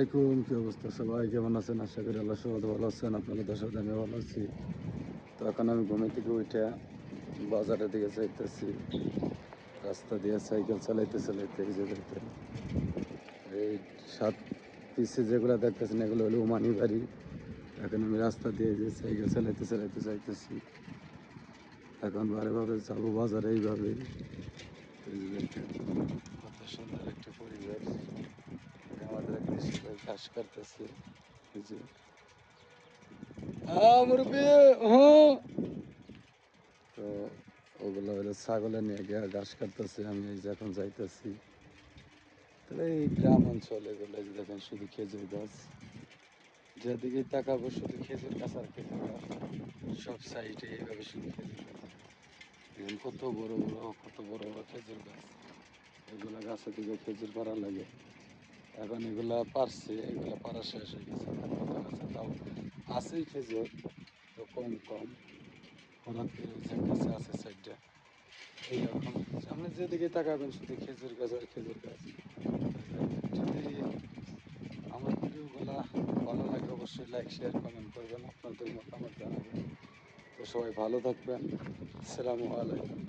আলাইকুম, কি অবস্থা সবাই? কেমন আছেন? আশা করি আল্লাহ সবাই ভালো আছেন। আপনাদের দর্শক আমি ভালো আছি। তো এখন আমি ঘুমে থেকে উঠে বাজারের দিকে যাইতেছি। রাস্তা দিয়ে সাইকেল চালাইতে চালাইতে এই যে দেখতেন এই সাত পিসে যেগুলো দেখতেছেন এগুলো হলো উমানি বাড়ি। এখন আমি রাস্তা দিয়ে যে সাইকেল চালাইতে চালাইতে যাইতেছি। এখন বারে বারে যাবো বাজারে এইভাবেই। এই যে দেখেন কত সুন্দর একটা পরিবেশ। আমাদের এক দেশি ভাই ঘাস কাটতেছে। এই যে মুরব্বী, হ্যাঁ। তো ওগুলো হলো ছাগলে নিয়ে গিয়ে ঘাস কাটতেছে। আমি এই যে এখন যাইতেছি। তাহলে এই গ্রাম অঞ্চল এগুলো যে দেখেন শুধু খেজুর গাছ, যেদিকে তাকাবো শুধু খেজুর গাছ আর খেজুর গাছ। সব সাইডে এইভাবে শুধু খেজুর গাছ। দেখেন কত বড় বড় খেজুর গাছ। এগুলা গাছের দিকে খেজুর পাড়া লাগে। এখন এগুলা পারছে, এগুলা পাড়া শেষ হয়ে গেছে। কত গাছে তাও আছেই খেজুর, তো কম কম। হঠাৎ করে ওই গাছে আছে সাইডটা। এইরকম আপনি যেদিকে তাকাবেন শুধু খেজুর গাছ আর খেজুর গাছ। যদি আমার ভিডিওগুলো ভালো লাগে অবশ্যই লাইক শেয়ার কমেন্ট করবেন, আপনাদের মতামত জানাবেন। তো সবাই ভালো থাকবেন। আসসালামু আলাইকুম।